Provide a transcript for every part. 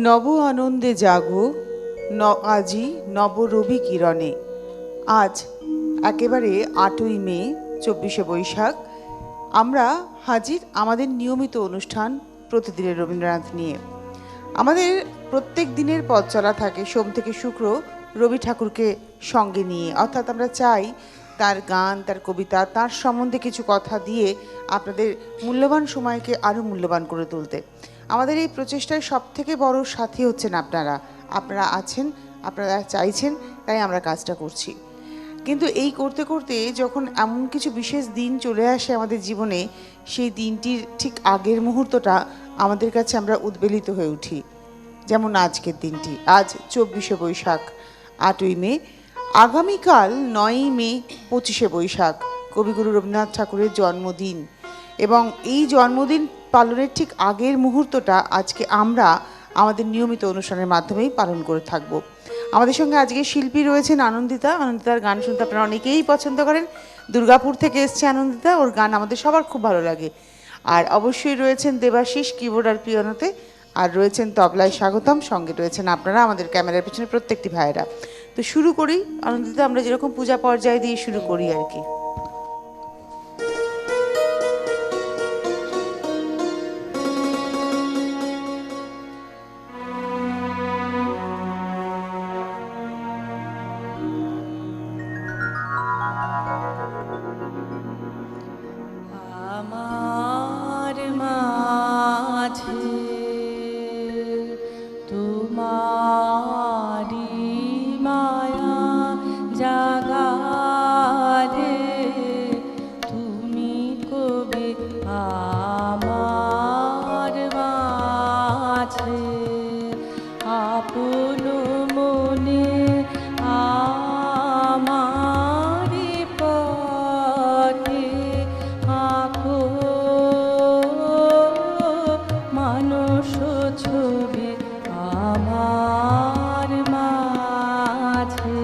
নব আনন্দে জাগো আজি নব রবি কিরণে। আজ একেবারে ৮ই মে, ২৪শে বৈশাখ। আমরা হাজির আমাদের নিয়মিত অনুষ্ঠান প্রতিদিনের রবীন্দ্রনাথ নিয়ে। আমাদের প্রত্যেক দিনের পথ চলা থাকে সোম থেকে শুক্র রবি ঠাকুরকে সঙ্গে নিয়ে, অর্থাৎ আমরা চাই তার গান, তার কবিতা, তার সম্বন্ধে কিছু কথা দিয়ে আপনাদের মূল্যবান সময়কে আরও মূল্যবান করে তুলতে। আমাদের এই প্রচেষ্টায় সবথেকে বড় সাথী হচ্ছেন আপনারা। আপনারা আছেন, আপনারা চাইছেন, তাই আমরা কাজটা করছি। কিন্তু এই করতে করতে যখন এমন কিছু বিশেষ দিন চলে আসে আমাদের জীবনে, সেই দিনটির ঠিক আগের মুহূর্তটা আমাদের কাছে আমরা উদ্বেলিত হয়ে উঠি। যেমন আজকের দিনটি, আজ ২৪শে বৈশাখ, ৮ই মে। আগামীকাল ৯ই মে, ২৫শে বৈশাখ, কবিগুরু রবীন্দ্রনাথ ঠাকুরের জন্মদিন। এবং এই জন্মদিন পালনের ঠিক আগের মুহূর্তটা আজকে আমরা আমাদের নিয়মিত অনুষ্ঠানের মাধ্যমেই পালন করে থাকব। আমাদের সঙ্গে আজকে শিল্পী রয়েছেন আনন্দিতা। আনন্দিতার গান শুনতে আপনারা অনেকেই পছন্দ করেন। দুর্গাপুর থেকে এসছে আনন্দিতা, ওর গান আমাদের সবার খুব ভালো লাগে। আর অবশ্যই রয়েছেন দেবাশিস কিবোর্ড আর পিয়ানোতে, আর রয়েছেন তবলায় স্বাগতম, সঙ্গে রয়েছেন আপনারা আমাদের ক্যামেরার পিছনে প্রত্যেকটি ভাইয়েরা। তো শুরু করি আনন্দিতা, আমরা যেরকম পূজা পর্যায়ে দিয়ে শুরু করি আর কি। আমার মাঝে তোমারি মায়া জাগালে তুমি কবে আমার মাঝে আপন মনে আমারি পথে আঁকো মানস ছবি আমার মাঝে।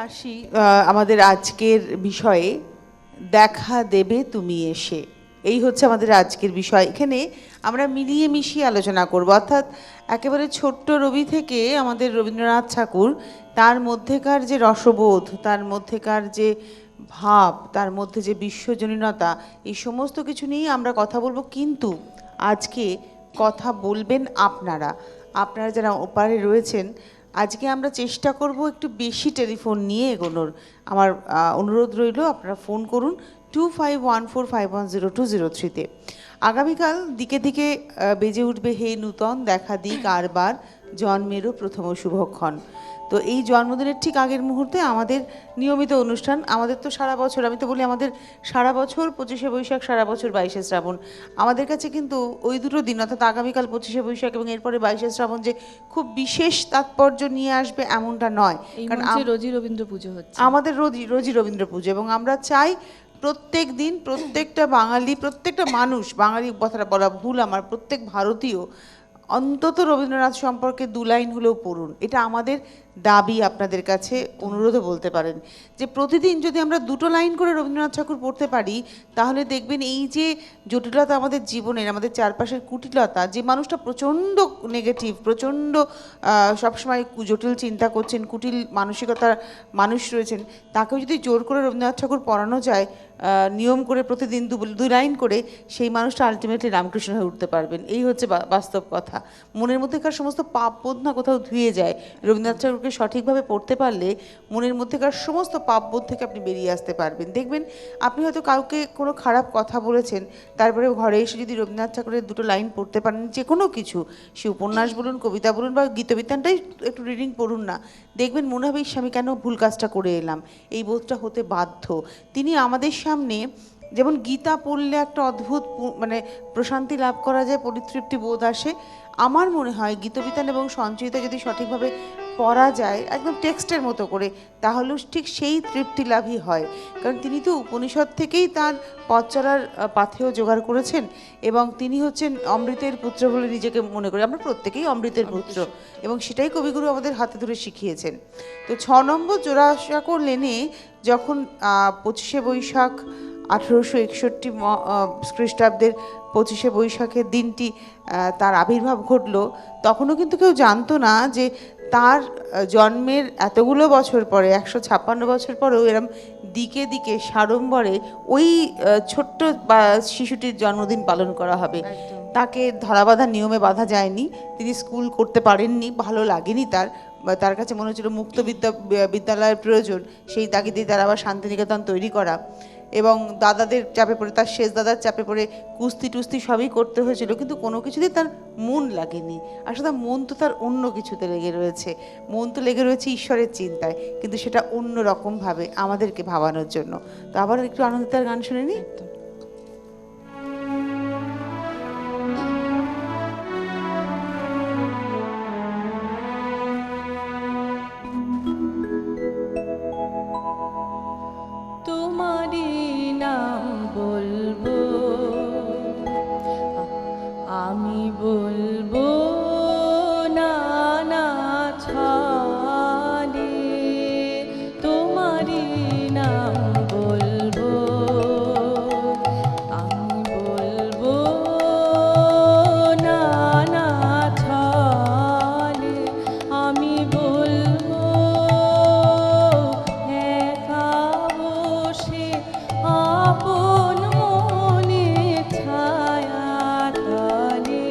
আসি আমাদের আজকের বিষয়ে, দেখা দেবে তুমি এসে। এই হচ্ছে আমাদের আজকের বিষয়। এখানে আমরা মিলিয়ে মিশিয়ে আলোচনা করব, অর্থাৎ একেবারে ছোট্ট রবি থেকে আমাদের রবীন্দ্রনাথ ঠাকুর, তার মধ্যেকার যে রসবোধ, তার মধ্যেকার যে ভাব, তার মধ্যে যে বিশ্বজনীনতা, এই সমস্ত কিছু নিয়েই আমরা কথা বলবো। কিন্তু আজকে কথা বলবেন আপনারা, আপনারা যারা ওপারে রয়েছেন। আজকে আমরা চেষ্টা করব একটু বেশি টেলিফোন নিয়ে এগোনোর। আমার অনুরোধ রইল, আপনারা ফোন করুন 2514510203-তে। আগামীকাল দিকে দিকে বেজে উঠবে হে নূতন দেখা দিক আরবার, জন্মেরও প্রথম শুভক্ষণ। তো এই জন্মদিনের ঠিক আগের মুহূর্তে আমাদের নিয়মিত অনুষ্ঠান। আমাদের তো সারা বছর, আমি তো বলি আমাদের সারা বছর 25শে বৈশাখ, সারা বছর 22শে শ্রাবণ। আমাদের কাছে কিন্তু ওই দুটো দিন, অর্থাৎ আগামীকাল 25শে বৈশাখ এবং এরপরে 22শে শ্রাবণ, যে খুব বিশেষ তাৎপর্য নিয়ে আসবে এমনটা নয়। এই কারণ মঞ্চে রোজই রবীন্দ্র পুজো হচ্ছে। আমাদের রোজই রবীন্দ্র পুজো, এবং আমরা চাই প্রত্যেক দিন প্রত্যেকটা বাঙালি, প্রত্যেকটা মানুষ, বাঙালি কথাটা বলা ভুল আমার, প্রত্যেক ভারতীয় অন্তত রবীন্দ্রনাথ সম্পর্কে 2 লাইন হলেও পড়ুন। এটা আমাদের দাবি, আপনাদের কাছে অনুরোধও বলতে পারেন, যে প্রতিদিন যদি আমরা 2 লাইন করে রবীন্দ্রনাথ ঠাকুর পড়তে পারি, তাহলে দেখবেন এই যে জটিলতা আমাদের জীবনের, আমাদের চারপাশের কুটিলতা, যে মানুষটা প্রচণ্ড নেগেটিভ, প্রচণ্ড সবসময় জটিল চিন্তা করছেন, কুটিল মানসিকতার মানুষ রয়েছেন, তাকেও যদি জোর করে রবীন্দ্রনাথ ঠাকুর পড়ানো যায় নিয়ম করে, প্রতিদিন 2 লাইন করে, সেই মানুষটা আলটিমেটলি রামকৃষ্ণ হয়ে উঠতে পারবেন। এই হচ্ছে বাস্তব কথা। মনের মধ্যেকার সমস্ত পাপবোধ না কোথাও ধুয়ে যায়। রবীন্দ্রনাথ ঠাকুরকে সঠিকভাবে পড়তে পারলে মনের মধ্যেকার সমস্ত পাপবোধ থেকে আপনি বেরিয়ে আসতে পারবেন। দেখবেন আপনি হয়তো কাউকে কোনো খারাপ কথা বলেছেন, তারপরে ঘরে এসে যদি রবীন্দ্রনাথ ঠাকুরের 2 লাইন পড়তে পারেন, যে কোনো কিছু, সে উপন্যাস বলুন, কবিতা বলুন, বা গীতবিতানটাই একটু রিডিং পড়ুন না, দেখবেন মনে হবে আমি কেন ভুল কাজটা করে এলাম। এই বোধটা হতে বাধ্য। তিনি আমাদের সামনে, যেমন গীতা পড়লে একটা অদ্ভুত মানে প্রশান্তি লাভ করা যায়, পরিতৃপ্তি বোধ আসে, আমার মনে হয় গীতবিতান এবং সঞ্চয়িতা যদি সঠিকভাবে পড়া যায় একদম টেক্সটের মতো করে, তাহলেও ঠিক সেই তৃপ্তি লাভই হয়। কারণ তিনি তো উপনিষদ থেকেই তার পথ চলার পাথেয় জোগাড় করেছেন, এবং তিনি হচ্ছেন অমৃতের পুত্র বলে নিজেকে মনে করি। আমরা প্রত্যেকেই অমৃতের পুত্র, এবং সেটাই কবিগুরু আমাদের হাতে ধরে শিখিয়েছেন। তো 6 নম্বর জোড়াসাঁকোর লেনে যখন 25শে বৈশাখ 1861 খ্রিস্টাব্দের 25শে বৈশাখের দিনটি তার আবির্ভাব ঘটল, তখনও কিন্তু কেউ জানতো না যে তার জন্মের এতগুলো বছর পরে, 156 বছর পরেও এরম দিকে দিকে সাড়ম্বরে ওই ছোট্ট শিশুটির জন্মদিন পালন করা হবে। তাকে ধরাবাঁধা নিয়মে বাঁধা যায়নি, তিনি স্কুল করতে পারেননি, ভালো লাগেনি তার কাছে মনে হচ্ছিল মুক্ত বিদ্যালয়ের প্রয়োজন। সেই তাগিদেই তার আবার শান্তিনিকেতন তৈরি করা, এবং দাদাদের চাপে পড়ে, তার শেষ দাদার চাপে পড়ে কুস্তি টুস্তি সবই করতে হয়েছিল, কিন্তু কোনো কিছুতেই তার মন লাগেনি। আসলে তার মন তো তার অন্য কিছুতে লেগে রয়েছে, মন তো লেগে রয়েছে ঈশ্বরের চিন্তায়, কিন্তু সেটা অন্য রকমভাবে আমাদেরকে ভাবানোর জন্য। তো আবার একটু আনন্দিতার গান শুনে নিই। তোমারই নাম বলবো, আমি বলবো নানা ছলে, তোমারই নাম বলবো, আমি বলবো নানা ছলে, আমি বলবো একা বসে আপন মনে ছায়া তলে,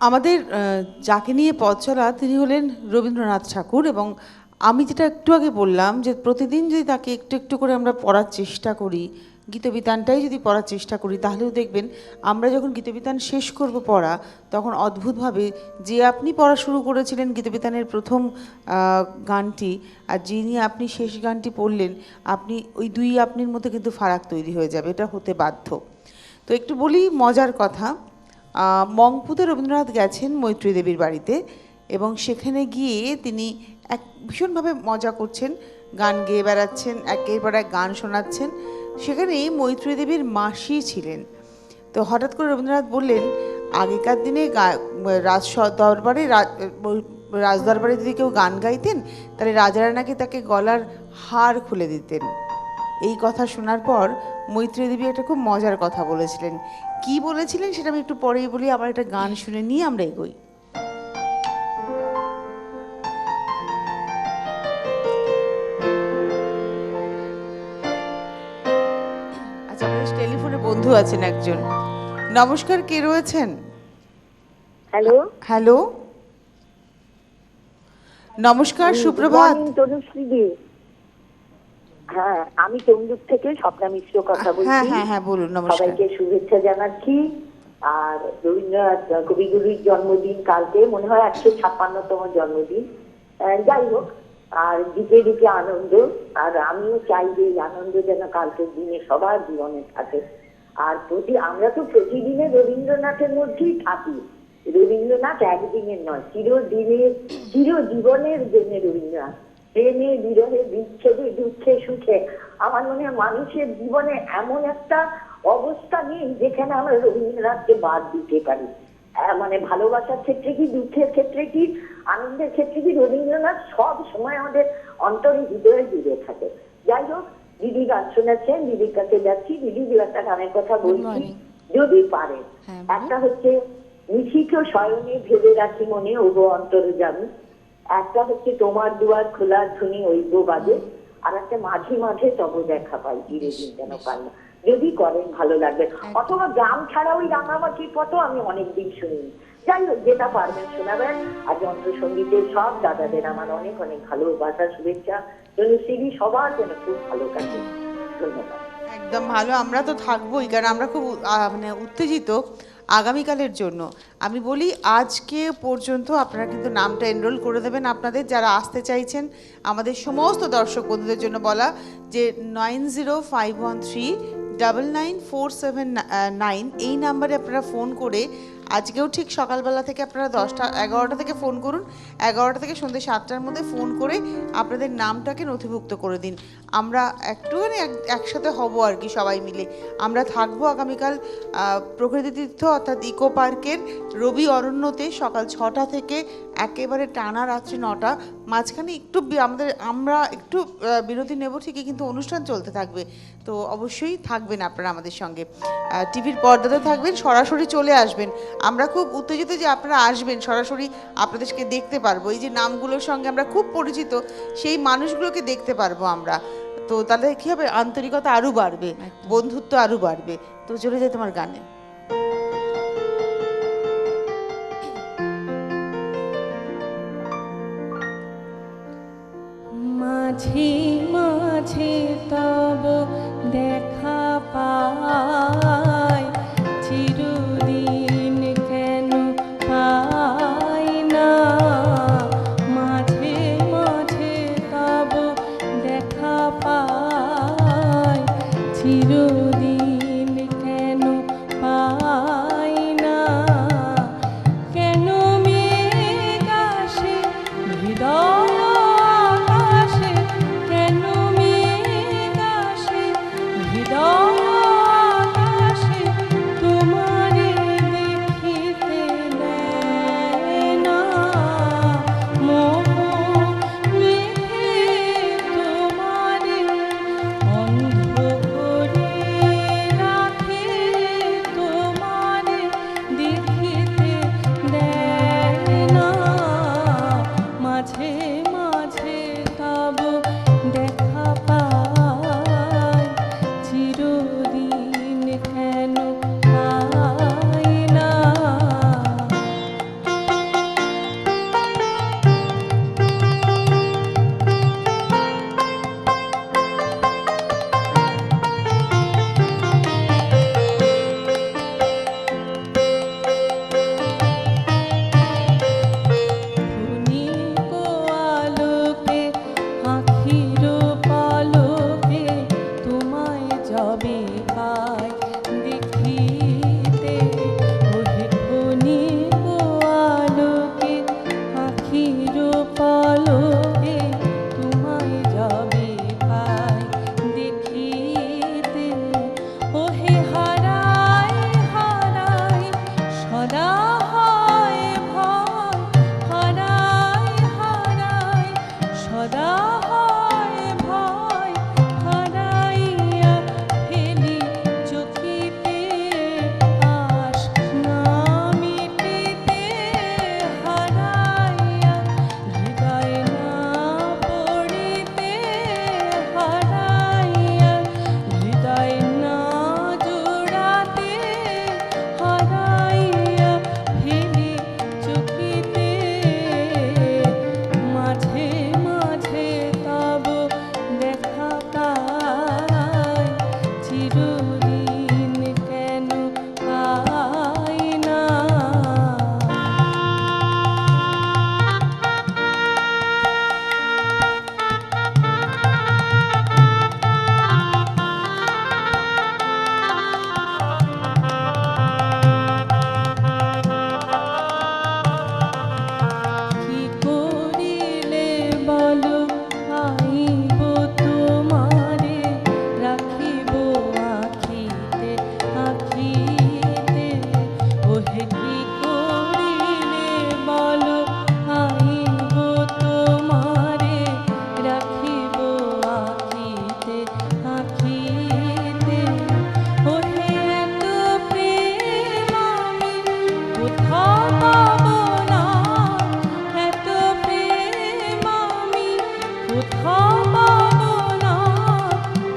আমাদের যাকে নিয়ে পথ চলা তিনি হলেন রবীন্দ্রনাথ ঠাকুর, এবং আমি যেটা একটু আগে বললাম যে প্রতিদিন যদি তাকে একটু একটু করে আমরা পড়ার চেষ্টা করি, গীতবিতানটাই যদি পড়ার চেষ্টা করি, তাহলেও দেখবেন আমরা যখন গীতবিতান শেষ করব পড়া, তখন অদ্ভুতভাবে যে আপনি পড়া শুরু করেছিলেন গীতবিতানের প্রথম গানটি, আর যিনি আপনি শেষ গানটি পড়লেন, আপনি ওই দুই আপনির মধ্যে কিন্তু ফারাক তৈরি হয়ে যাবে, এটা হতে বাধ্য। তো একটু বলি মজার কথা। মংপুতে রবীন্দ্রনাথ গেছেন মৈত্রী দেবীর বাড়িতে, এবং সেখানে গিয়ে তিনি এক ভীষণভাবে মজা করছেন, গান গেয়ে বেড়াচ্ছেন, একের পর এক গান শোনাচ্ছেন। সেখানে মৈত্রী দেবীর মাসি ছিলেন। তো হঠাৎ করে রবীন্দ্রনাথ বললেন, আগেকার দিনে রাজদরবারে যদি কেউ গান গাইতেন, তাহলে রাজারা নাকি তাকে গলার হার খুলে দিতেন। এই কথা শোনার পর মৈত্রী দেবী একটা খুব মজার কথা বলেছিলেন। কি বলেছিলেন সেটা আমি একটু পরেই বলি, আবার একটা গান শুনে নিয়ে আমরা এগোই। আচ্ছা, আমাদের টেলিফোনে বন্ধু আছেন একজন। নমস্কার, কে রয়েছেন? হ্যালো হ্যালো, নমস্কার, সুপ্রভাত। তনুশ্রীদি, হ্যাঁ আমি তমলুক থেকে স্বপ্না মিশ্র কথা হ্যাঁ বলছি। হ্যাঁ হ্যাঁ, বলুন। নমস্কার। সবাইকে শুভেচ্ছা জানাচ্ছি। আর রবীন্দ্রনাথ কবিগুরুর জন্মদিন কালকে, মনে হয় 156তম জন্মদিন। যাই হোক, আর দিকে দিকে আনন্দ। আর আমিও চাই যে এই আনন্দ যেন কালকের দিনে সবার জীবনে থাকে। আর আমরা তো প্রতিদিনে রবীন্দ্রনাথের মধ্যেই থাকি। রবীন্দ্রনাথ একদিনের নয়, চিরজীবনের জন্য রবীন্দ্রনাথ। প্রেমে বিরহে বিচ্ছেদে দুঃখে সুখে আমার মনে হয় মানুষের জীবনে এমন একটা অবস্থা নেই যেখানে আমরা রবীন্দ্রনাথকে বাদ দিতে পারি। মানে ভালোবাসার ক্ষেত্রে কি, দুঃখের ক্ষেত্রে কি, আনন্দের ক্ষেত্রে কি, রবীন্দ্রনাথ সব সময় আমাদের অন্তরে হৃদয়ে জুড়ে থাকে। যাই হোক, দিদি গান শোনাচ্ছেন, দিদির কাছে যাচ্ছি। দিদি দু একটা গানের কথা বলছি যদি পারে। একটা হচ্ছে নিশিথ শয়নে ভেবে রাখি মনে ওগো অন্তর্যামী, একটা হচ্ছে তোমার দুয়ার খোলার ধ্বনি ওইগো বাজে, আর একটা মাঝে মাঝে তব দেখা পাই চিরদিন যেন পাই না। যদি করেন ভালো লাগবে। অথবা গ্রাম ছাড়া ওই রাঙামাটির পথও আমি অনেকদিন শুনিনি। যাই হোক, যেটা পারবেন শোনাবেন। আর যন্ত্রসঙ্গীতের সব দাদাদের আমার অনেক অনেক ভালোবাসা, শুভেচ্ছা। তনুশ্রী, সবার যেন খুব ভালো কাটে। ধন্যবাদ। একদম ভালো, আমরা তো থাকবোই, কারণ আমরা খুব মানে উত্তেজিত আগামীকালের জন্য। আমি বলি আজকে পর্যন্ত আপনারা কিন্তু নামটা এনরোল করে দেবেন আপনাদের যারা আসতে চাইছেন। আমাদের সমস্ত দর্শক বন্ধুদের জন্য বলা যে 9051399479 এই নাম্বারে আপনারা ফোন করে আজকেও ঠিক সকালবেলা থেকে আপনারা 11টা থেকে ফোন করুন, 11টা থেকে সন্ধ্যে 7টার মধ্যে ফোন করে আপনাদের নামটাকে নথিভুক্ত করে দিন। আমরা একটুখানি একসাথে হব আর কি, সবাই মিলে আমরা থাকবো আগামীকাল প্রকৃতি তীর্থ অর্থাৎ ইকো পার্কের রবি অরণ্যতে সকাল 6টা থেকে একেবারে টানা রাত্রি 9টা। মাঝখানে একটু আমরা একটু বিরতি নেব ঠিকই, কিন্তু অনুষ্ঠান চলতে থাকবে। তো অবশ্যই থাকবেন আপনারা আমাদের সঙ্গে, টিভির পর্দাতে থাকবেন, সরাসরি চলে আসবেন। আমরা খুব উত্তেজিত যে আপনারা আসবেন, সরাসরি আপনাদেরকে দেখতে পারবো। এই যে নামগুলোর সঙ্গে আমরা খুব পরিচিত, সেই মানুষগুলোকে দেখতে পারবো আমরা। তো তাহলে কী হবে, আন্তরিকতা আরও বাড়বে, বন্ধুত্ব আরও বাড়বে। তো চলে যাই তোমার গানে। মাঝে মাঝে তব দেখা পাই, চিরদিন কেন পাই না। মাঝে মাঝে তব দেখা পাই, চিরদিন কেন পাই না। কেন মেঘ আসে হৃদয় আকাশে, কেন মেঘ আসে হৃদয় আকাশে, তোমারে দেখিতে দেয় না। মোহ মেঘে তোমারে অন্ধ করে পাই দেখিতে, ওহে ক্ষণিক আলোকে আখির পলকে তোমায় যাবে পাই দেখিতে, ওহে হারাই হারাই সদা হয় ভয়, হারাই হারাই সদা হয় ভয়, হারাইয়া ফেলি চকিতে আশ না মিটিতে, হারাইয়া হৃদয় না পড়িতে, হারাইয়া হৃদয় না জোড়াতে, হারাইয়া ফেলি চকিতে, মাঝে মাঝে তব দেখা পাই, চিরদিন কেন পাই না। কি করিলে বলো পাইব তোমারে, রাখিব আখিতে আখিতে, ওহে কি করিলে বলো পাইব তোমারে, রাখিব আখিতে আখিতে, ওহে এত প্রেম আমি কোথাও পাব না, এত প্রেম আমি কোথাও পাব না,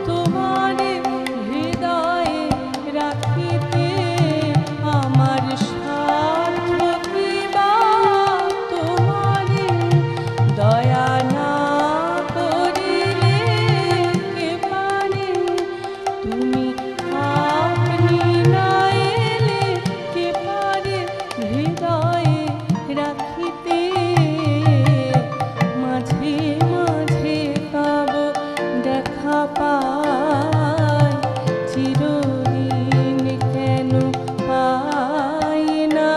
তোমারে হৃদয়ে রাখিতে আমার সার্থক বা, তোমারে দয়া না করিলে কে পারে, তুমি আপনি না এলে কে পারে হৃদয়ে রাখিতে, মাঝে মাঝে তব দেখা পাই, চিরদিন কেন পাই না।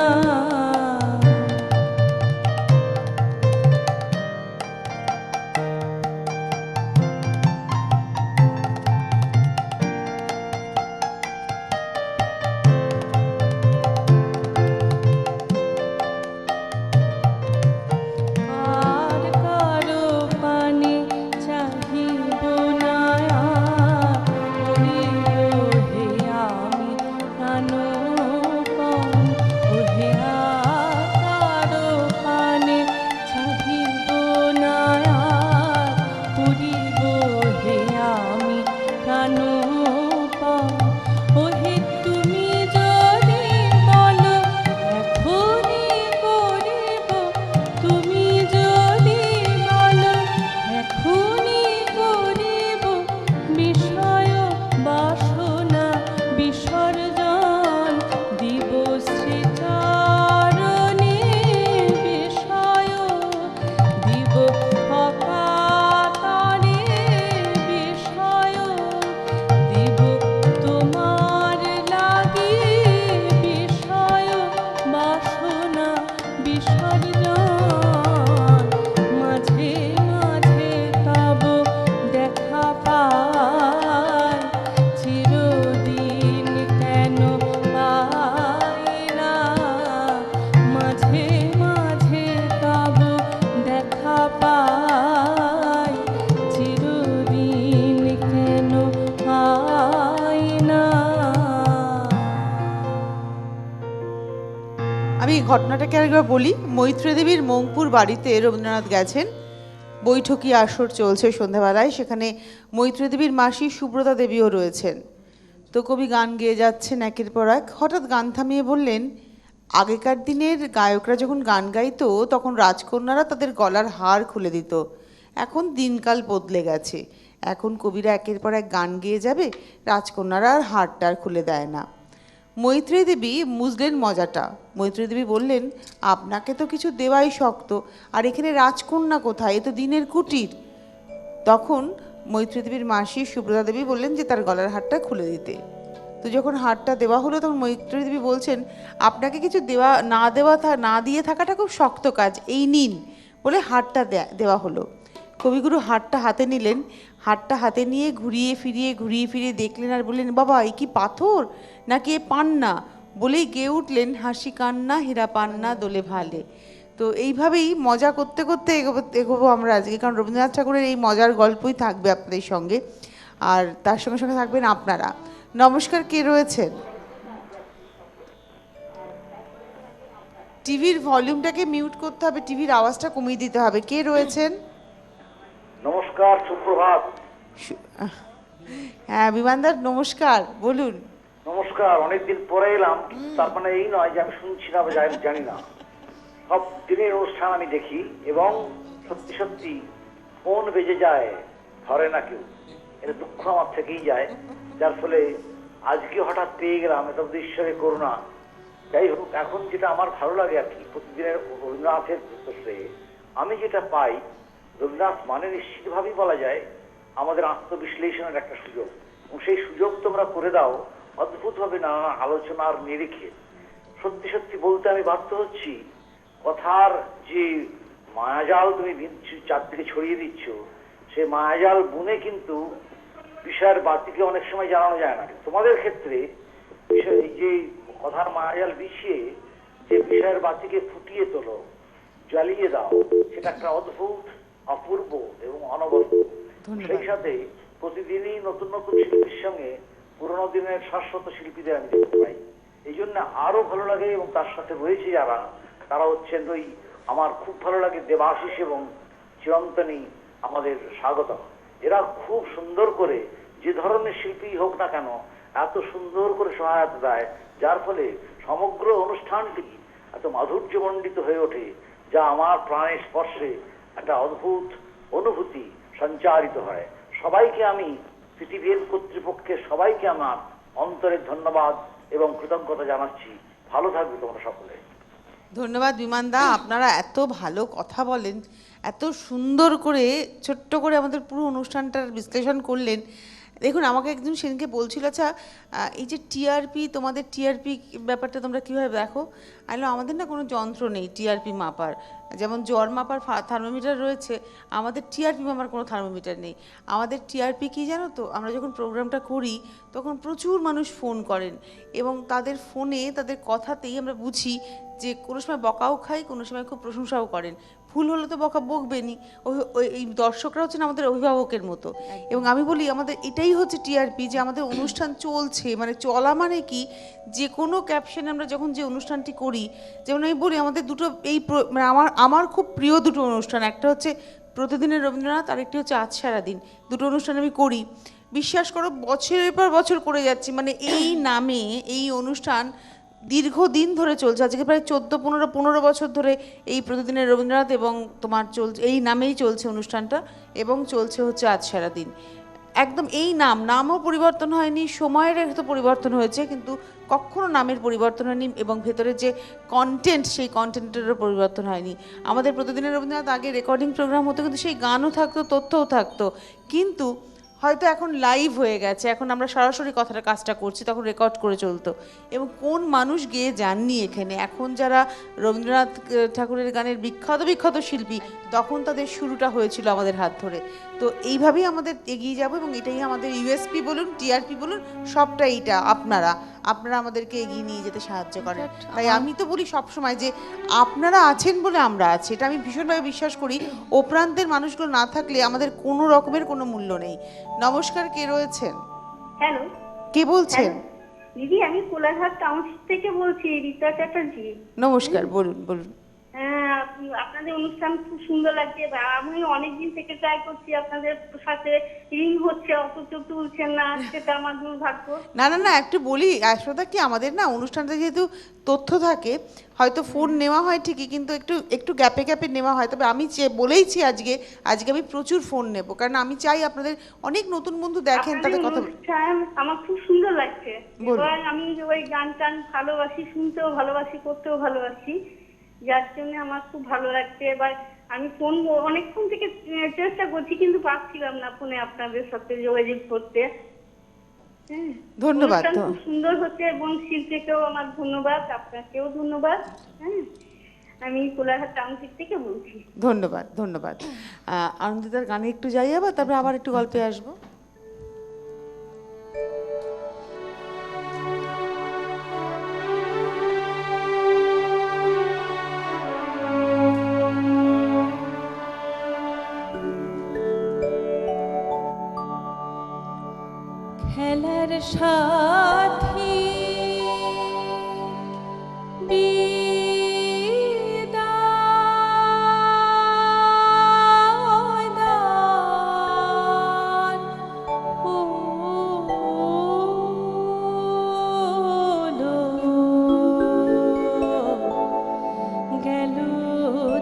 আর কারো পানে চাহিব না, করিব হে আমি প্রাণপণ, ওহে আর কারো পানে চাহিব না, করিব হে আমি প্রাণপণ, ওহে তুমি যদি বলো এখনই করিব, তুমি যদি বলো এখনই করিব, বিষয় বাসনা বিসর্জন দিব শ্রীচরণে, বিষয় দিব অকাতরে, বিষয় দিব তোমার লাগি, বিষয় বাসনা বিসর্জন, মাঝে মাঝে তব দেখা পাই, চিরদিন কেন পাই না, মাঝে মাঝে তব দেখা পাই, চিরদিন কেন পাই না। আমি ঘটনাটাকে আরেকবার বলি। মৈত্রী দেবীর মংপুর বাড়িতে রবীন্দ্রনাথ গেছেন, বৈঠকি আসর চলছে সন্ধ্যাবেলায়, সেখানে মৈত্রী দেবীর মাসি সুব্রতা দেবীও রয়েছেন। তো কবি গান গেয়ে যাচ্ছেন একের পর এক, হঠাৎ গান থামিয়ে বললেন, আগেকার দিনের গায়করা যখন গান গাইতো তখন রাজকন্যারা তাদের গলার হার খুলে দিত, এখন দিনকাল বদলে গেছে, এখন কবিরা একের পর এক গান গেয়ে যাবে, রাজকন্যারা আর হারটার খুলে দেয় না। মৈত্রী দেবী বুঝলেন মজাটা। মৈত্রী দেবী বললেন, আপনাকে তো কিছু দেওয়াই শক্ত, আর এখানে রাজকন্যা কোথায়, এ তো দিনের কুটির। তখন মৈত্রী দেবীর মাসি সুব্রতা দেবী বললেন যে তার গলার হারটা খুলে দিতে। তো যখন হারটা দেওয়া হলো তখন মৈত্রী দেবী বলছেন আপনাকে কিছু দেওয়া না দিয়ে থাকাটা খুব শক্ত কাজ, এই নিন বলে হারটা দেওয়া হলো। কবিগুরু হারটা হাতে নিলেন, হারটা হাতে নিয়ে ঘুরিয়ে ফিরিয়ে দেখলেন আর বললেন বাবা এই কি পাথর নাকি এ পান্না, বলেই গেয়ে উঠলেন হাসি কান্না হীরা পান্না দোলে ভালে। তো এইভাবেই মজা করতে করতে এগোবো আমরা আজকে, কারণ রবীন্দ্রনাথ ঠাকুরের এই মজার গল্পই থাকবে আপনাদের সঙ্গে, আর তার সঙ্গে সঙ্গে থাকবেন আপনারা। নমস্কার, কে রয়েছেন? টিভির ভলিউমটাকে মিউট করতে হবে, টিভির আওয়াজটা কমিয়ে দিতে হবে। কে রয়েছেন? নমস্কার, সুপ্রভাত। হ্যাঁ বিমানদার নমস্কার, বলুন। নমস্কার, অনেকদিন পরে এলাম, তার মানে এই নয় যে আমি শুনছি না বা জানি না। সব দিনের অনুষ্ঠান আমি দেখি এবং সত্যি সত্যি ফোন বেজে যায়, ধরে না কেউ, এটা দুঃখ আমার থেকেই যায়, যার ফলে আজকে হঠাৎ পেয়ে গেলাম, এটা তো ঈশ্বরের করুণা। যাই হোক, এখন যেটা আমার ভালো লাগে আর কি, প্রতিদিনের রবীন্দ্রনাথের ক্ষেত্রে আমি যেটা পাই, রবীন্দ্রনাথ মানে নিশ্চিতভাবেই বলা যায় আমাদের আত্মবিশ্লেষণের একটা সুযোগ, এবং সেই সুযোগ তোমরা করে দাও অদ্ভুতভাবে নানা আলোচনার নিরিখে। সত্যি সত্যি বলতে আমি বাধ্য হচ্ছি, কথার যে মায়াজাল তুমি চারদিকে ছড়িয়ে দিচ্ছ, সে মায়াজাল বুনে কিন্তু বিষয়ের বাতিকে অনেক সময় জানানো যায় না। তোমাদের ক্ষেত্রে বিষয় যে কথার মায়াজাল বিছিয়ে যে বিষয়ের বাতিকে ফুটিয়ে তোলো, জ্বালিয়ে দাও, সেটা একটা অদ্ভুত, অপূর্ব এবং অনবদ্য। সেই সাথে প্রতিদিনই নতুন নতুন শিল্পীর সঙ্গে পুরোনো দিনের শাশ্বত শিল্পীদের আমি দেখতে পাই, এই জন্য আরো ভালো লাগে। এবং তার সাথে রয়েছে যারা, তারা হচ্ছেন ওই আমার খুব ভালো লাগে দেবাশিস এবং চিরন্তনী, আমাদের স্বাগত। এরা খুব সুন্দর করে যে ধরনের শিল্পী হোক না কেন এত সুন্দর করে সহায়তা দেয়, যার ফলে সমগ্র অনুষ্ঠানটি এত মাধুর্যমণ্ডিত হয়ে ওঠে, যা আমার প্রাণের স্পর্শে একটা অদ্ভুত অনুভূতি সঞ্চারিত হয়। সবাইকে আমি, পৃথিবীর কর্তৃপক্ষের সবাইকে আমার অন্তরের ধন্যবাদ এবং কৃতজ্ঞতা জানাচ্ছি। ভালো থাকবে তোমরা সকলে। ধন্যবাদ বিমানদা, আপনারা এত ভালো কথা বলেন, এত সুন্দর করে ছোট্ট করে আমাদের পুরো অনুষ্ঠানটার বিশ্লেষণ করলেন। দেখুন আমাকে একজন সেদিনকে বলছিল, আচ্ছা এই যে টিআরপি, তোমাদের টিআরপি ব্যাপারটা তোমরা কীভাবে দেখো? আলো আমাদের না কোনো যন্ত্র নেই টিআরপি মাপার, যেমন জ্বর মাপার থার্মোমিটার রয়েছে, আমাদের টিআরপি মাপার কোনো থার্মোমিটার নেই। আমাদের টিআরপি কী জানো তো, আমরা যখন প্রোগ্রামটা করি তখন প্রচুর মানুষ ফোন করেন এবং তাদের ফোনে তাদের কথাতেই আমরা বুঝি যে কোনো সময় বকাও খাই, কোনো সময় খুব প্রশংসাও করেন। ভুল হলে তো বকবেনি, এই দর্শকরা হচ্ছেন আমাদের অভিভাবকের মতো। এবং আমি বলি আমাদের এটাই হচ্ছে টিআরপি, যে আমাদের অনুষ্ঠান চলছে, মানে চলা মানে কি, যে কোনো ক্যাপশনে আমরা যখন যে অনুষ্ঠানটি করি, যেমন আমি বলি আমাদের দুটো মানে আমার খুব প্রিয় দুটো অনুষ্ঠান, একটা হচ্ছে প্রতিদিনের রবীন্দ্রনাথ, আরেকটি হচ্ছে আজ সারাদিন। দুটো অনুষ্ঠান আমি করি, বিশ্বাস করো বছরের পর বছর করে যাচ্ছি, মানে এই নামে এই অনুষ্ঠান দীর্ঘদিন ধরে চলছে, আজকে প্রায় 14-15 বছর ধরে এই প্রতিদিনের রবীন্দ্রনাথ এবং তোমার চলছে, এই নামেই চলছে অনুষ্ঠানটা, এবং চলছে হচ্ছে আজ সারাদিন। একদম এই নামও পরিবর্তন হয়নি, সময়ের একটু পরিবর্তন হয়েছে, কিন্তু কখনো নামের পরিবর্তন হয়নি এবং ভেতরের যে কন্টেন্ট, সেই কন্টেন্টেরও পরিবর্তন হয়নি। আমাদের প্রতিদিনের রবীন্দ্রনাথ আগে রেকর্ডিং প্রোগ্রাম হতো, কিন্তু সেই গানও থাকতো, তথ্যও থাকতো, কিন্তু হয়তো এখন লাইভ হয়ে গেছে, এখন আমরা সরাসরি কাজটা করছি, তখন রেকর্ড করে চলতো। এবং কোন মানুষ গেয়ে যাননি এখানে, এখন যারা রবীন্দ্রনাথ ঠাকুরের গানের বিখ্যাত শিল্পী, তখন তাদের শুরুটা হয়েছিল আমাদের হাত ধরে। তো এইভাবেই আমাদের এগিয়ে যাব, এবং এটাই আমাদের ইউএসপি বলুন, টিআরপি বলুন, সবটা এইটা আপনারা আমাদেরকে এগিয়ে নিয়ে যেতে সাহায্য করেন। তাই আমি তো বলি সবসময় যে আপনারা আছেন বলে আমরা আছি, এটা আমি ভীষণভাবে বিশ্বাস করি। ও প্রান্তের মানুষগুলো না থাকলে আমাদের কোনো রকমের কোনো মূল্য নেই। নমস্কার, কে রয়েছেন? হ্যালো, কে বলছেন? দিদি আমি কোলাঘাট টাউনশিপ থেকে বলছি, রীতা চ্যাটার্জি। নমস্কার, বলুন। হ্যাঁ, আপনাদের অনুষ্ঠান খুব সুন্দর লাগছে। আমি অনেকদিন থেকে ট্রাই করছি, আপনাদের সাথে রিং হচ্ছে অথচ তুলছেন না, সেটা আমার দুর্ভাগ্য। না একটু বলি আসলে কি, আমাদের না অনুষ্ঠানটা যেহেতু তথ্য থাকে, হয়তো ফোন নেওয়া হয় ঠিকই, কিন্তু একটু গ্যাপে নেওয়া হয়। তবে আমি বলেইছি আজকে আমি প্রচুর ফোন নেব, কারণ আমি চাই আপনাদের অনেক নতুন বন্ধু দেখেন, তাদের কথা আমার খুব সুন্দর লাগছে। এবার আমি ওই গান টান ভালোবাসি, শুনতেও ভালোবাসি, করতেও ভালোবাসি, যার জন্য আমার খুব ভালো লাগছে। এবার আমি ফোন অনেকক্ষণ থেকে চেষ্টা করছি, কিন্তু পাচ্ছিলাম না ফোনে আপনাদের সাথে যোগাযোগ করতে। হ্যাঁ, ধন্যবাদ। অনুষ্ঠান খুব সুন্দর হচ্ছে এবং শিল্পীকেও আমার ধন্যবাদ, আপনাকেও ধন্যবাদ। হ্যাঁ, আমি কোলাঘাট টাউনশিপ থেকে বলছি। ধন্যবাদ ধন্যবাদ। আনন্দিতার গানে একটু যাই আবার, তারপরে আবার একটু গল্পে আসবো। খেলার সাথী বিদায় দান হলো, গেল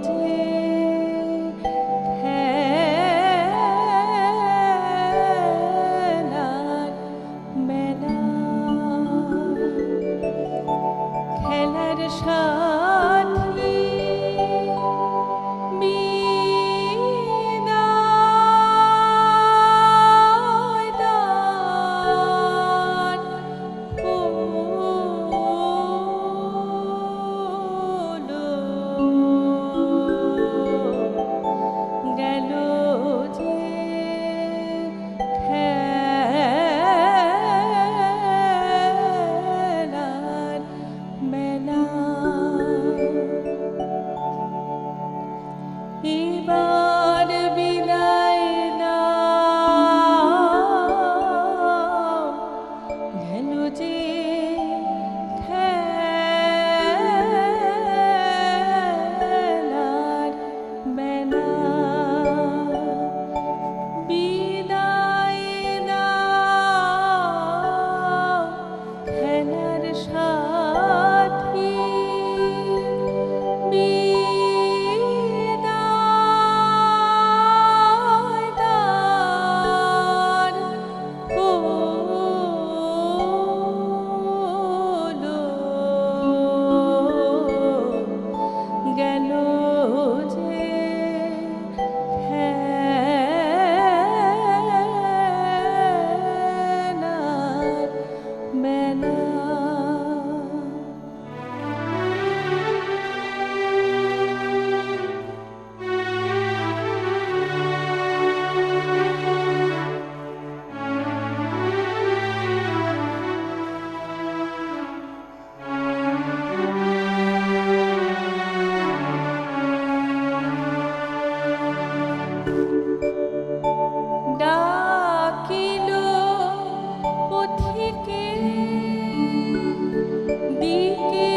যে খেলার মেলা, খেলার সাথী বিদায় দান হলো, গেল যে খেলার মেলা। এবার বিদায় নাও, গেল যে খেলার মেলা। বিদায় নাও খেলার সাথী, বিদায় দান হলো, গেল যে খেলার মেলা। ডাকিল পথিকে দিকে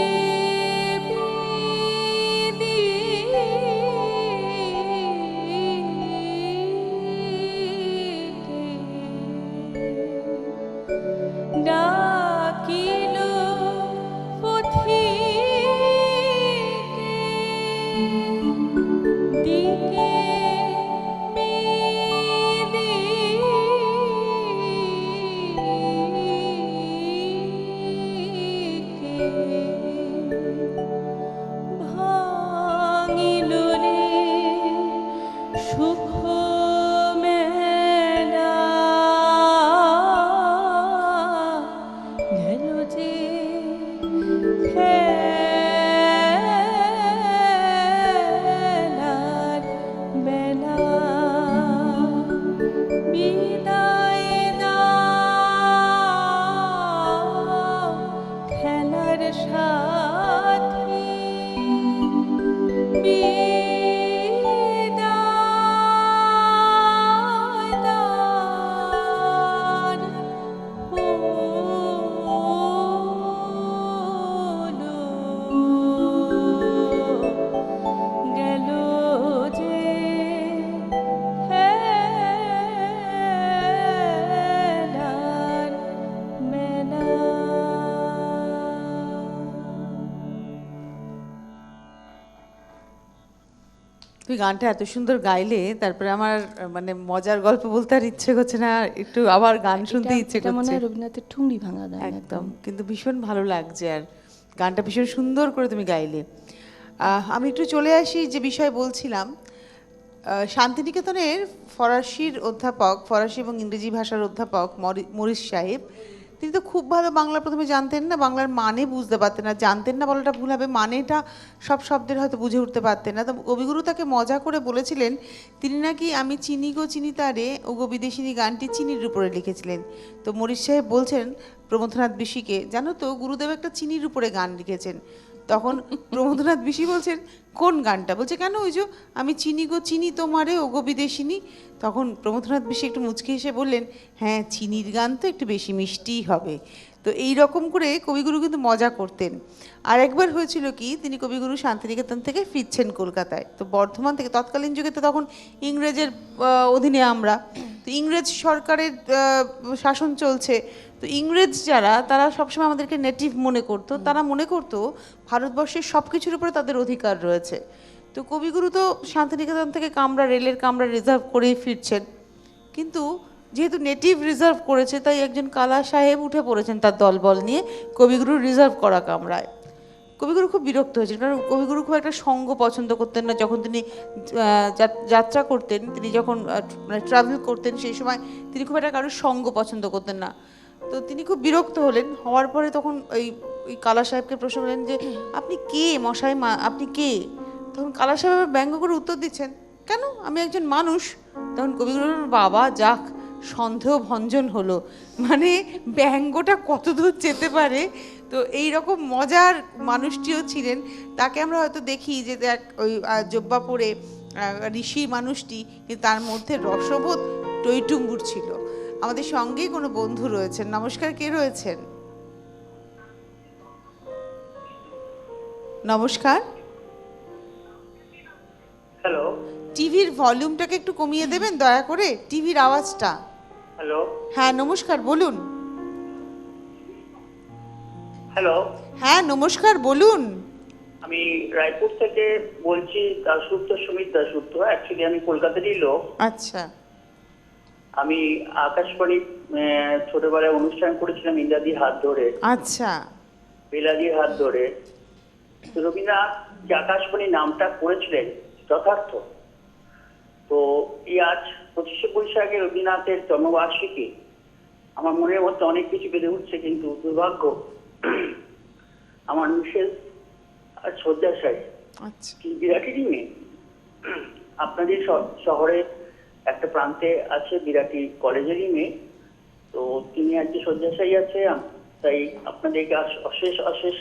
বিদিকে, ডাকিল পথিকে দিকে ভাঙিল রে সুখ মেলা, গেল যে খেলার বেলা। বিদায় দাও খেলার সাথী, বিদায় দান হলো, গেল যে খেলার মেলা। তুমি গানটা এত সুন্দর গাইলে, তারপরে আমার মানে মজার গল্প বলতে আর ইচ্ছে করছে না, একটু আবার গান শুনতে ইচ্ছে এটা মনে করছে। হয় রবীন্দ্রনাথের ঠুংরি ভাঙা গান একদম, কিন্তু ভীষণ ভালো লাগছে, আর গানটা ভীষণ সুন্দর করে তুমি গাইলে। আমি একটু চলে আসি যে বিষয় বলছিলাম। শান্তিনিকেতনের ফরাসির অধ্যাপক, ফরাসি এবং ইংরেজি ভাষার অধ্যাপক মরিস সাহেব তিনি তো খুব ভালো বাংলা প্রথমে জানতেন না, বাংলার মানে বুঝতে পারতেন না, জানতেন না বলাটা ভুল হবে, মানেটা সব শব্দের হয়তো বুঝে উঠতে পারতেন না। তো কবিগুরু তাকে মজা করে বলেছিলেন তিনি নাকি আমি চিনি গো চিনি তারে ও গো বিদেশিনী গানটি চিনির উপরে লিখেছিলেন। তো মরিশ সাহেব বলছেন প্রমথনাথ বিশিকে, জানো তো গুরুদেব একটা চিনির উপরে গান লিখেছেন। তখন প্রমথনাথ বিশি বলছেন কোন গানটা? বলছে কেন ওই যে আমি চিনি গো চিনি তোমারে ও গো বিদেশিনী। তখন প্রমথনাথ বিশি একটু মুচকি হেসে বললেন হ্যাঁ চিনির গান তো একটু বেশি মিষ্টিই হবে। তো এই রকম করে কবিগুরু কিন্তু মজা করতেন। আর একবার হয়েছিল কি, তিনি কবিগুরু শান্তিনিকেতন থেকে ফিরছেন কলকাতায়, তো বর্ধমান থেকে, তৎকালীন যুগে তো তখন ইংরেজের অধীনে আমরা, তো ইংরেজ সরকারের শাসন চলছে। তো ইংরেজ যারা তারা সবসময় আমাদেরকে নেটিভ মনে করতো, তারা মনে করতো ভারতবর্ষের সব কিছুর উপরে তাদের অধিকার রয়েছে। তো কবিগুরু তো শান্তিনিকেতন থেকে কামরা, রেলের কামরা রিজার্ভ করেই ফিরছেন, কিন্তু যেহেতু নেটিভ রিজার্ভ করেছে তাই একজন কালা সাহেব উঠে পড়েছেন তার দলবল নিয়ে কবিগুরুর রিজার্ভ করা কামরায়। কবিগুরু খুব বিরক্ত হয়েছেন, কারণ কবিগুরু খুব একটা সঙ্গ পছন্দ করতেন না। যখন তিনি যাত্রা করতেন, তিনি যখন মানে ট্রাভেল করতেন, সেই সময় তিনি খুব একটা কারোর সঙ্গ পছন্দ করতেন না। তো তিনি খুব বিরক্ত হলেন, হওয়ার পরে তখন ওই কালা সাহেবকে প্রশ্ন করলেন যে আপনি কে মশাই, আপনি কে? তখন কালা সাহেব ব্যঙ্গ করে উত্তর দিচ্ছেন কেন, আমি একজন মানুষ। তখন কবিগুরু বললেন বাবা যাক, সন্দেহ ভঞ্জন হলো, মানে ব্যঙ্গটা কত দূর যেতে পারে। তো এই রকম মজার মানুষটিও ছিলেন। তাকে আমরা হয়তো দেখি যে দেখ ওই জব্বা পরে ঋষি মানুষটি, কিন্তু তার মধ্যে রসবোধ টইটুম্বুর ছিল। আমাদের সঙ্গেই কোনো বন্ধু রয়েছেন। নমস্কার, কে রয়েছেন? নমস্কার। হ্যালো। টিভির ভলিউমটাকে একটু কমিয়ে দেবেন দয়া করে, টিভির আওয়াজটা। হ্যালো। হ্যাঁ নমস্কার, বলুন। হ্যালো। হ্যাঁ নমস্কার, বলুন। আমি রায়পুর থেকে বলছি, দাশগুপ্ত, সুমিত দাশগুপ্ত। অ্যাকচুয়ালি আমি কলকাতারই লোক। আচ্ছা। আমি আকাশবাণী ছোটবেলায় অনুষ্ঠান করেছিলাম ইন্দ্রাদির হাত ধরে, আচ্ছা। বেলাদির হাত ধরে। রবীন্দ্রনাথ যে আকাশবাণী নামটা করেছিলেন যথার্থ। তো এই আজ 25শে বৈশাখে রবীন্দ্রনাথের জন্মবার্ষিকী, আমার মনের মধ্যে অনেক কিছু বেড়ে উঠছে, কিন্তু দুর্ভাগ্য আমার মিসেস আর শয্যাশায়ী আচ্ছা। বিরাটিরই মেয়ে। আপনাদের শহরে একটা প্রান্তে আছে বিরাটি কলেজেরই মেয়ে, তো তিনি আজকে শয্যাশায়ী আছে। তাই আপনাদেরকে অশেষ অশেষ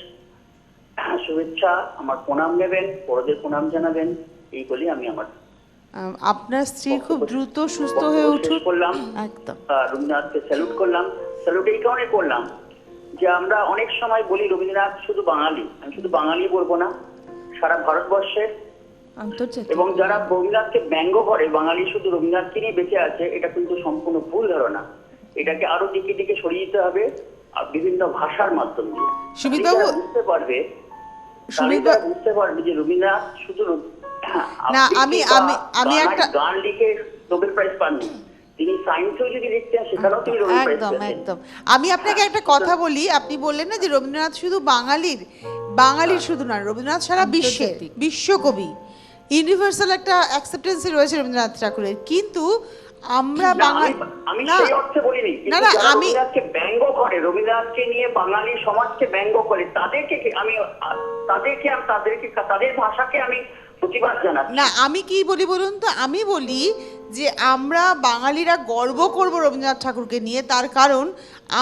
শুভেচ্ছা, আমার প্রণাম নেবেন, বড়দের প্রণাম জানাবেন, এই বলি আমি আমার আপনার স্ত্রী খুব দ্রুত সুস্থ হয়ে উঠুক। করলাম একদম। রবীন্দ্রনাথকে স্যালুট করলাম। স্যালুট এই কারণে করলাম যে আমরা অনেক সময় বলি রবীন্দ্রনাথ শুধু বাঙালি। আমি শুধু বাঙালি বলবো না, সারা ভারতবর্ষের এবং যারা রবীন্দ্রনাথকে ব্যঙ্গ করে বাঙালি শুধু রবীন্দ্রনাথকে নিয়ে বেঁচে আছে, এটা কিন্তু সম্পূর্ণ ভুল ধারণা। এটাকে আরো দিকে দিকে সরিয়ে দিতে হবে বিভিন্ন ভাষার মাধ্যমে। বুঝতে পারবে যে রবীন্দ্রনাথ শুধু না, আমি একটা গান লিখে নোবেল প্রাইজ পাননি, তিনি সায়েন্সেও যদি লিখতেন সেখানেও তিনি নোবেল প্রাইজ পেতেন। একদম একদম। আমি আপনাকে একটা কথা বলি, আপনি বললেন না যে রবীন্দ্রনাথ শুধু বাঙালির শুধু না, রবীন্দ্রনাথ সারা বিশ্বকবি, ইউনিভার্সাল একটা অ্যাকসেপ্টেন্সি রয়েছে রবীন্দ্রনাথ ঠাকুরের। কিন্তু আমরা আমি সেই অর্থে বলিনি, না আমি রবীন্দ্রনাথকে ব্যঙ্গ করে, রবীন্দ্রনাথকে নিয়ে বাঙালি সমাজকে ব্যঙ্গ করে, তাদের ভাষাকে আমি প্রতিবাদ জানাচ্ছি। না, আমি কি বলি বলুন তো, আমি বলি যে আমরা বাঙালিরা গর্ব করব রবীন্দ্রনাথ ঠাকুরকে নিয়ে, তার কারণ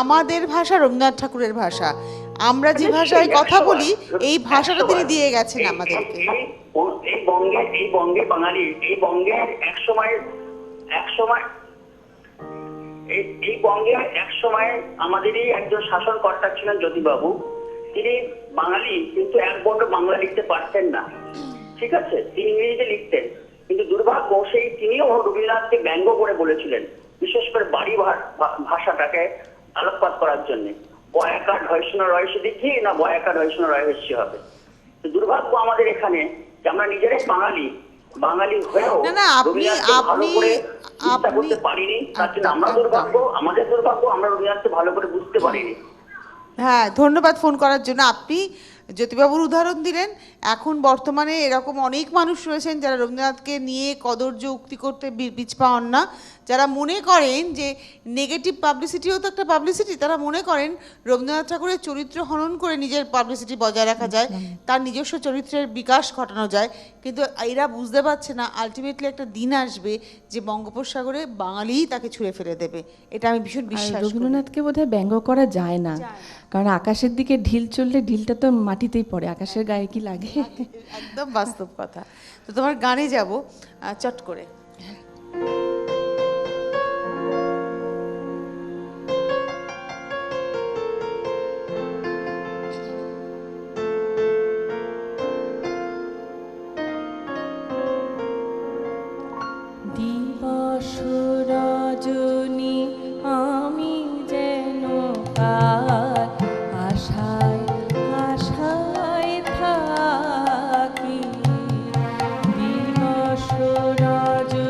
আমাদের ভাষা রবীন্দ্রনাথ ঠাকুরের ভাষা। আমরা যে ভাষায় কথা বলি এই ভাষাটা তিনি দিয়ে গেছেন আমাদেরকে। এই বঙ্গে বাঙালি, এই বঙ্গে এক সময় আমাদেরই একজন শাসনকর্তা ছিলেন জ্যোতিবাবু। তিনি বাঙালি, কিন্তু এক বর্ণ বাংলা লিখতে পারতেন না, ঠিক আছে, তিনি ইংরেজিতে লিখতেন। কিন্তু দুর্ভাগ্য তিনিও রবীন্দ্রনাথকে ব্যঙ্গ করে বলেছিলেন, বিশেষ করে বাড়ি ভাষাটাকে আলোকপাত করার জন্য, বয়াকার ঢয়সন রয়সে দেখি না বয়াকার ঢয়সন রয়সী হবে। দুর্ভাগ্য আমাদের এখানে যে আমরা নিজেরাই বাঙালি হয়েও ভালো করে চিন্তা করতে পারিনি। তার জন্য আমাদের দুর্ভাগ্য, আমরা রবীন্দ্রনাথকে ভালো করে বুঝতে পারিনি। হ্যাঁ, ধন্যবাদ ফোন করার জন্য। আপনি জ্যোতিবাবুর উদাহরণ দিলেন, এখন বর্তমানে এরকম অনেক মানুষ রয়েছেন যারা রবীন্দ্রনাথকে নিয়ে কদর্য উক্তি করতে পিছপা হন না, যারা মনে করেন যে নেগেটিভ পাবলিসিটিও তো একটা পাবলিসিটি। তারা মনে করেন রবীন্দ্রনাথ ঠাকুরের চরিত্র হনন করে নিজের পাবলিসিটি বজায় রাখা যায়, তার নিজস্ব চরিত্রের বিকাশ ঘটানো যায়। কিন্তু এরা বুঝতে পারছে না আলটিমেটলি একটা দিন আসবে যে বঙ্গোপসাগরে বাঙালিই তাকে ছুঁড়ে ফেলে দেবে। এটা আমি ভীষণ আর বিশ্বাস করি। রবীন্দ্রনাথকে বোধহয় ব্যঙ্গ করা যায় না, কারণ আকাশের দিকে ঢিল চললে ঢিলটা তো মাটিতেই পড়ে, আকাশের গায়ে কি লাগে? একদম বাস্তব কথা। তো তোমার গানে যাব চট করে। দিবস রজনী আমি যেন কার আশায় আশায় থাকি। দিবস রজনী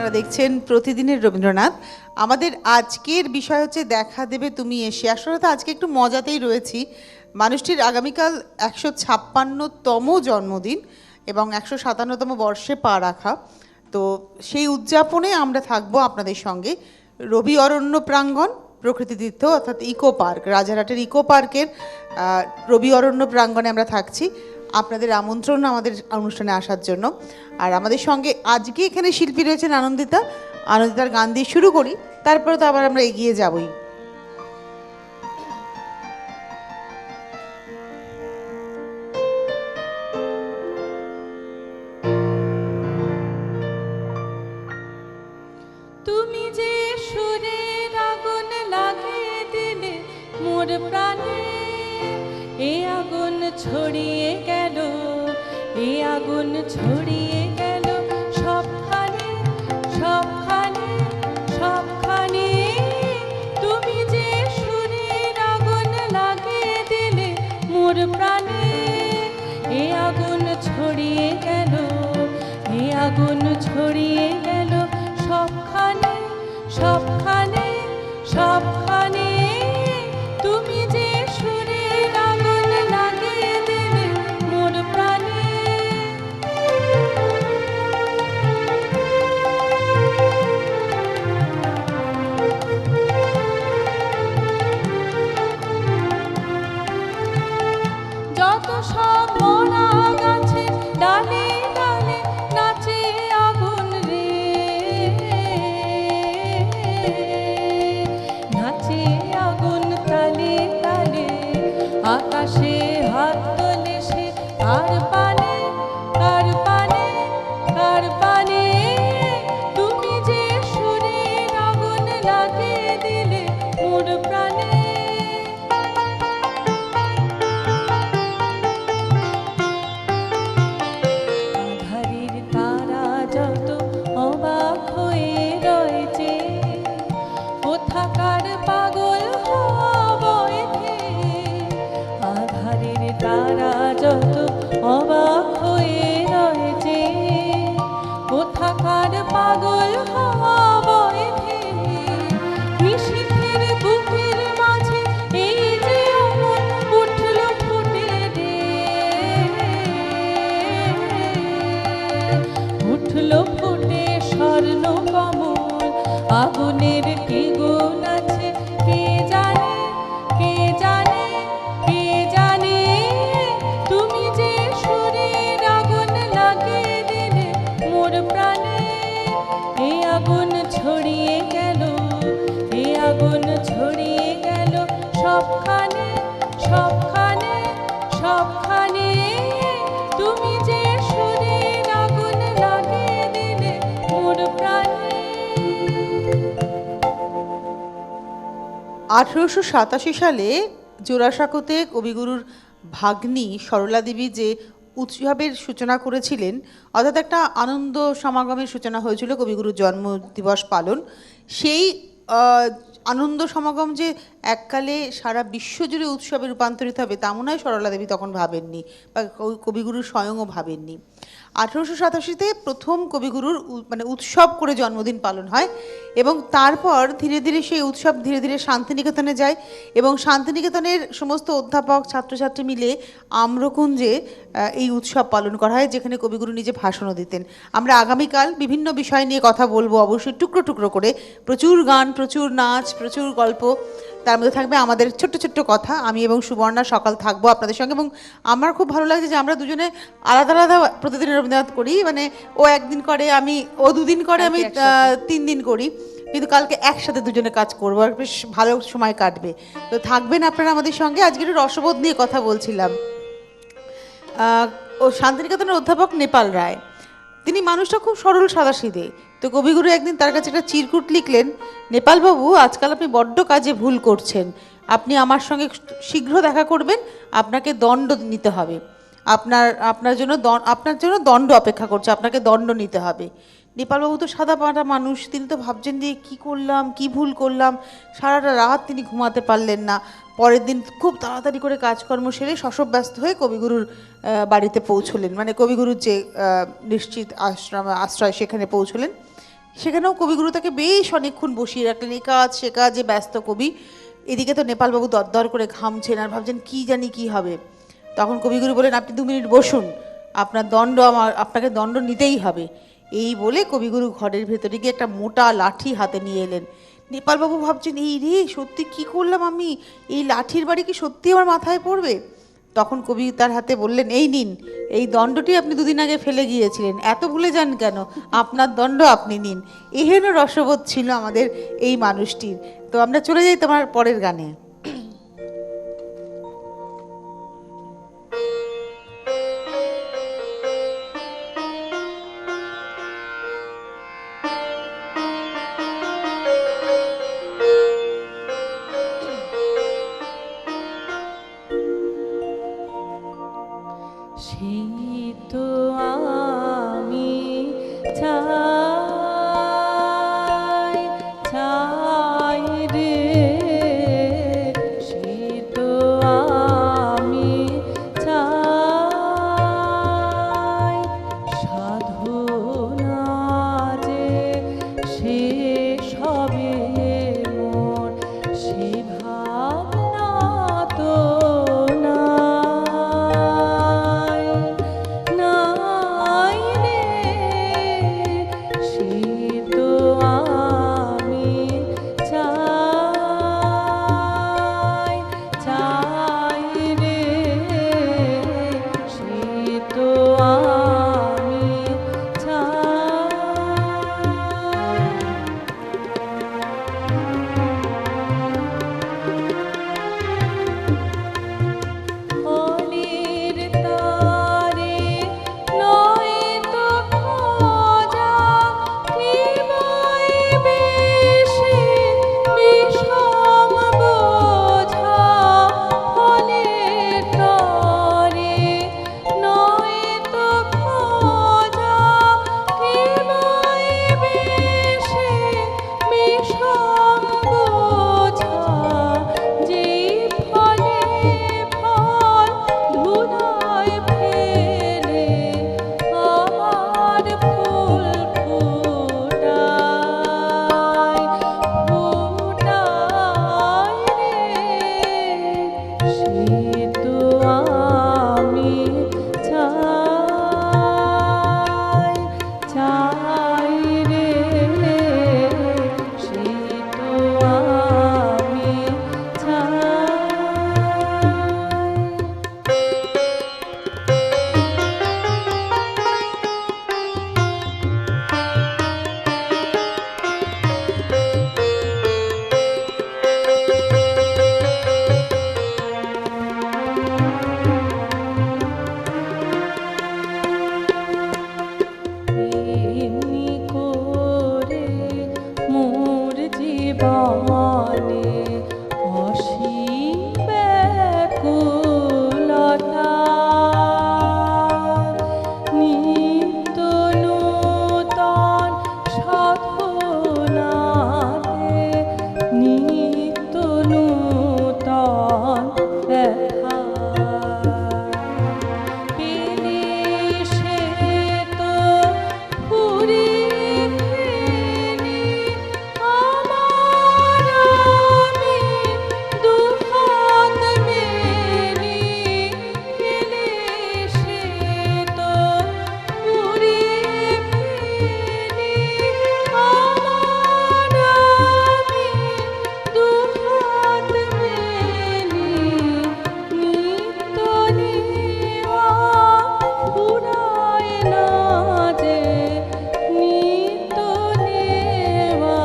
আপনারা দেখছেন প্রতিদিনের রবীন্দ্রনাথ। আমাদের আজকের বিষয় হচ্ছে দেখা দেবে তুমি এসে। আসলে তো আজকে একটু মজাতেই রয়েছি। মানুষটির আগামীকাল 156তম জন্মদিন এবং 157তম বর্ষে পা রাখা। তো সেই উদযাপনে আমরা থাকবো আপনাদের সঙ্গে রবি অরণ্য প্রাঙ্গণ, প্রকৃতি তীর্থ অর্থাৎ ইকো পার্ক, রাজারহাটের ইকো পার্কের রবি অরণ্য প্রাঙ্গণে আমরা থাকছি। আপনাদের আমন্ত্রণ আমাদের অনুষ্ঠানে আসার জন্য। আর আমাদের সঙ্গে আজকে এখানে শিল্পী রয়েছেন আনন্দিতা। আনন্দিতার গান দিয়ে শুরু করি, তারপরে তো আবার আমরা এগিয়ে যাবই। তুমি যে সুরের আগুন লাগিয়ে দিলে মোর প্রাণে, এ আগুন ছড়িয়ে গেল, এ আগুন ছড়িয়ে গেল সবখানে, সবখানে, সবখানে। তুমি যে সুরের আগুন লাগিয়ে দিলে মোর প্রাণে, এ আগুন ছড়িয়ে গেল, এ আগুন ছড়িয়ে গেল সবখানে, সবখানে, সবখানে। তুমি যে সুরের আগুন লাগিয়ে দিলে মোর প্রাণে। যত সব মরা গাছে ডালে ডালে নাচে আগুন রে, নাচে আগুন তালে তালে। আকাশে হাত তোলে সে কার পানে, কার পানে, কার পানে। তুমি যে সুরের আগুন লাগিয়ে দিলে মোর প্রাণে। আধারের তারা যত অবাক হয়ে রয়েছে, কোথাকার পাগল হয়েছে। আধারের তারা যত অবাক হয়ে রয়েছে, কোথাকার পাগল হয়েছে। নিশীথের বুকের মাঝে এই যে অমন উঠল ফুটে রে, উঠল ফুটে স্বর্ণ কমল। আগুনের কি গুণ আছে কে জানে, কে জানে, কে জানে। তুমি যে সুরের আগুন লাগিয়ে দিলে মোর প্রাণে, এ আগুন ছড়িয়ে গেল, এ আগুন ছড়িয়ে গেল সবখানে, সবখানে, সবখানে। তুমি যে সুরের আগুন লাগিয়ে দিলে মোর প্রাণে। 1887 সালে জোড়াসাঁকোতে কবিগুরুর ভাগ্নি সরলা দেবী যে উৎসবের সূচনা করেছিলেন, অর্থাৎ একটা আনন্দ সমাগমের সূচনা হয়েছিল কবিগুরুর জন্মদিবস পালন। সেই আনন্দ সমাগম যে এককালে সারা বিশ্বজুড়ে উৎসবে রূপান্তরিত হবে তা মনে হয় সরলা দেবী তখন ভাবেননি, বা কবিগুরু স্বয়ংও ভাবেননি। 1887-তে প্রথম কবিগুরুর মানে উৎসব করে জন্মদিন পালন হয় এবং তারপর ধীরে ধীরে সেই উৎসব ধীরে ধীরে শান্তিনিকেতনে যায় এবং শান্তিনিকেতনের সমস্ত অধ্যাপক ছাত্রছাত্রী মিলে আম্রকুঞ্জে এই উৎসব পালন করা হয়, যেখানে কবিগুরু নিজে ভাষণও দিতেন। আমরা আগামীকাল বিভিন্ন বিষয় নিয়ে কথা বলবো, অবশ্যই টুকরো টুকরো করে। প্রচুর গান, প্রচুর নাচ, প্রচুর গল্প, তার মধ্যে থাকবে আমাদের ছোট্ট ছোট্ট কথা। আমি এবং সুবর্ণা সকাল থাকবো আপনাদের সঙ্গে এবং আমার খুব ভালো লাগছে যে আমরা দুজনে আলাদা আলাদা প্রতিদিন রবীন্দ্রনাথ করি। মানে ও একদিন করে, ও দুদিন করে, আমি 3 দিন করি, কিন্তু কালকে একসাথে দুজনে কাজ করবো আর বেশ ভালো সময় কাটবে। তো থাকবেন আপনারা আমাদের সঙ্গে। আজকে একটু রসবোধ নিয়ে কথা বলছিলাম। ও শান্তিনিকেতনের অধ্যাপক নেপাল রায়, তিনি মানুষটা খুব সরল সাদাসিধে। তো কবিগুরু একদিন তার কাছে একটা চিরকুট লিখলেন, নেপালবাবু আজকাল আপনি বড্ড কাজে ভুল করছেন, আপনি আমার সঙ্গে শীঘ্র দেখা করবেন, আপনাকে দণ্ড নিতে হবে, আপনার জন্য দণ্ড অপেক্ষা করছে, আপনাকে দণ্ড নিতে হবে। নেপালবাবু তো সাদা পাঁটা মানুষ, তিনি তো ভাবছেন যে কী করলাম, কী ভুল করলাম। সারাটা রাত তিনি ঘুমাতে পারলেন না। পরের দিন খুব তাড়াতাড়ি করে কাজকর্ম সেরে শশব্যস্ত হয়ে কবিগুরুর বাড়িতে পৌঁছলেন, মানে কবিগুরুর যে নিশ্চিত আশ্রয় সেখানে পৌঁছলেন। সেখানেও কবিগুরু তাকে বেশ অনেকক্ষণ বসিয়ে রাখলেন, এ কাজ সে কাজে ব্যস্ত কবি। এদিকে তো নেপালবাবু দরদর করে ঘামছেন আর ভাবছেন কি জানি কি হবে। তখন কবিগুরু বলেন, আপনি 2 মিনিট বসুন, আপনাকে দণ্ড নিতেই হবে। এই বলে কবিগুরু ঘরের ভেতরে গিয়ে একটা মোটা লাঠি হাতে নিয়ে এলেন। নেপালবাবু ভাবছেন, এই রে সত্যি কি করলাম আমি, এই লাঠির বাড়ি কি সত্যি আমার মাথায় পড়বে? তখন কবি তার হাতে বললেন, এই নিন, এই দণ্ডটি আপনি 2 দিন আগে ফেলে গিয়েছিলেন, এত ভুলে যান কেন, আপনার দণ্ড আপনি নিন। এহেন রসবোধ ছিল আমাদের এই মানুষটির। তো আমরা চলে যাই তোমার পরের গানে। সেই তো আমি চাই, চাই রে, সেই তো আমি চাই, সাধনা যে শেষ হবে মোর, সে ভাবনা তো নাই, নাই রে, সে তো আমি চাই, চাই রে, সে তো আমি অলির তারে নয়তো খোঁজা, কি বইবে সে বিষম বোঝা, অলির তারে নয়তো খোঁজা, কি বইবে সে বিষম বোঝা, যেই ফলে ফল ধুলায় ফেলে আমার ফুল ফুটায়, ফুটায় রে, সে তো আমি চাই, চাই রে, সে তো আমি চাই। এমনি করে মোর জীবনে অসীম ব্যাকুলতা, নিত্য নূতন সাধনাতে, নিত্য নূতন ব্যথা পেলে সে তো ফুরিয়ে ফেলে আমার, আমি দুহাত মেলি, পেলে সে তো ফুরিয়ে ফেলে আমার, আমি দুহাত মেলি, নিত্য নেওয়া ফুরায় না যে, নিত্য নেওয়া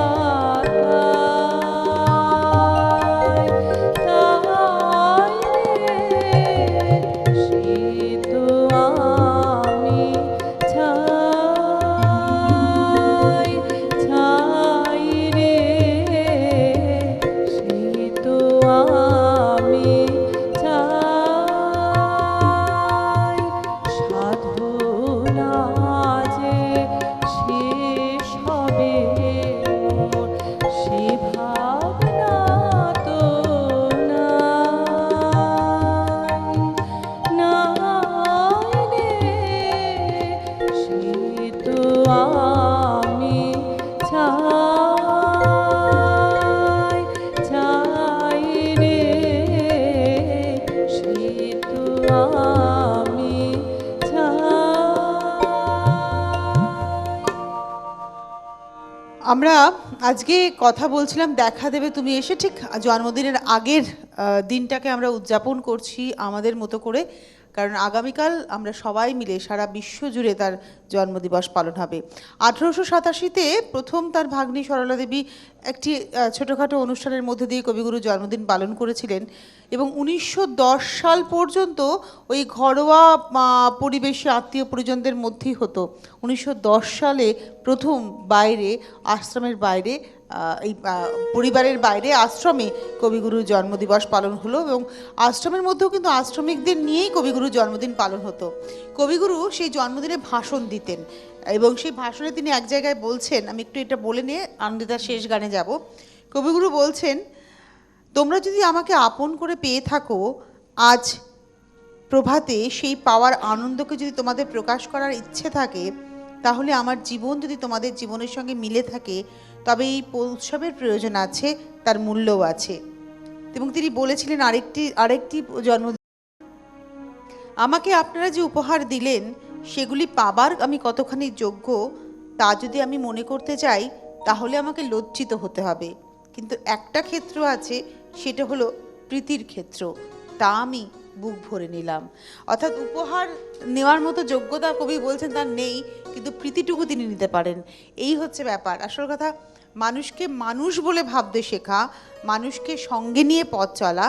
তাই, রে, সে তো আমি চাই, চাই রে, সে তো আমি চাই, সাধনা যে শেষ হবে মোর, সে ভাবনা তো নাই, নাই রে, সে তো আমি আমরা আজকে কথা বলছিলাম দেখা দেবে তুমি এসে, ঠিক জন্মদিনের আগের দিনটাকে আমরা উদযাপন করছি আমাদের মতো করে, কারণ আগামীকাল আমরা সবাই মিলে সারা বিশ্ব জুড়ে তার জন্মদিবস পালন হবে। 1887-তে প্রথম তার ভাগ্নি সরলা দেবী একটি ছোটোখাটো অনুষ্ঠানের মধ্যে দিয়ে কবিগুরুর জন্মদিন পালন করেছিলেন এবং 1910 সাল পর্যন্ত ওই ঘরোয়া পরিবেশে আত্মীয় পরিজনদের মধ্যেই হতো। 1910 সালে প্রথম বাইরে, আশ্রমের বাইরে, এই পরিবারের বাইরে আশ্রমে কবিগুরুর জন্মদিবস পালন হলো এবং আশ্রমের মধ্যেও কিন্তু আশ্রমিকদের নিয়েই কবিগুরুর জন্মদিন পালন হতো। কবিগুরু সেই জন্মদিনে ভাষণ দিতেন এবং সেই ভাষণে তিনি এক জায়গায় বলছেন, আমি একটু এটা বলে নিয়ে আনন্দিতার শেষ গানে যাব। কবিগুরু বলছেন, তোমরা যদি আমাকে আপন করে পেয়ে থাকো, আজ প্রভাতে সেই পাওয়ার আনন্দকে যদি তোমাদের প্রকাশ করার ইচ্ছে থাকে, তাহলে আমার জীবন যদি তোমাদের জীবনের সঙ্গে মিলে থাকে, তবে এই উৎসবের প্রয়োজন আছে, তার মূল্যও আছে। এবং তিনি বলেছিলেন আরেকটি জন্মদিন, আমাকে আপনারা যে উপহার দিলেন সেগুলি পাবার আমি কতখানি যোগ্য তা যদি আমি মনে করতে চাই, তাহলে আমাকে লজ্জিত হতে হবে। কিন্তু একটা ক্ষেত্র আছে, সেটা হলো প্রীতির ক্ষেত্র, তা আমি বুক ভরে নিলাম। অর্থাৎ উপহার নেওয়ার মতো যোগ্যতা কবি বলছেন তার নেই, কিন্তু প্রীতিটুকু তিনি নিতে পারেন। এই হচ্ছে ব্যাপার। আসল কথা, মানুষকে মানুষ বলে ভাবতে শেখা, মানুষকে সঙ্গে নিয়ে পথ চলা,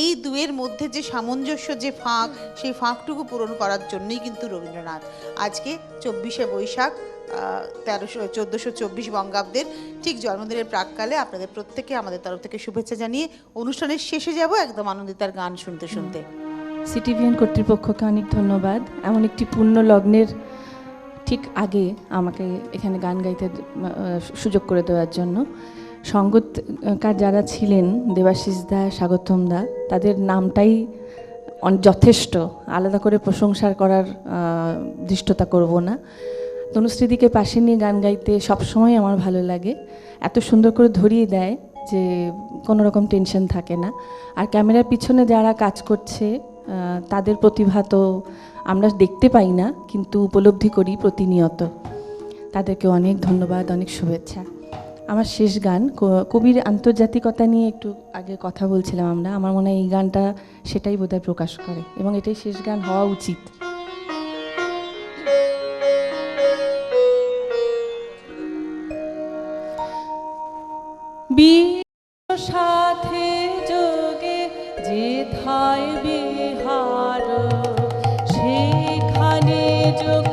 এই দুয়ের মধ্যে যে সামঞ্জস্য, যে ফাঁক, সেই ফাঁকটুকু পূরণ করার জন্যই কিন্তু রবীন্দ্রনাথ আজকে 24শে বৈশাখ 1424 বঙ্গাব্দের ঠিক জন্মদিনের প্রাককালে আপনাদের প্রত্যেকে আমাদের তরফ থেকে শুভেচ্ছা জানিয়ে অনুষ্ঠানের শেষে যাব একদম আনন্দিতার গান শুনতে শুনতে। সিটিভিএন কর্তৃপক্ষকে অনেক ধন্যবাদ এমন একটি পূর্ণ লগ্নের ঠিক আগে আমাকে এখানে গান গাইতে সুযোগ করে দেওয়ার জন্য। সঙ্গীতকার যারা ছিলেন, দেবাশিস দা, স্বাগতম দা, তাদের নামটাই যথেষ্ট, আলাদা করে প্রশংসার করার দৃষ্টতা করব না। তনুশ্রীদিকে পাশে নিয়ে গান গাইতে সবসময় আমার ভালো লাগে, এত সুন্দর করে ধরিয়ে দেয় যে কোনো রকম টেনশন থাকে না। আর ক্যামেরার পিছনে যারা কাজ করছে তাদের প্রতিভা তো আমরা দেখতে পাই না, কিন্তু উপলব্ধি করি প্রতিনিয়ত। তাদেরকে অনেক ধন্যবাদ, অনেক শুভেচ্ছা। আমার শেষ গান, কবির আন্তর্জাতিকতা নিয়ে একটু আগে কথা বলছিলাম আমরা, আমার মনে হয় এই গানটা সেটাই বোধহয় প্রকাশ করে এবং এটাই শেষ গান হওয়া উচিত। সাথে যোগে যে ধায় বিহার, সেখানে যোগ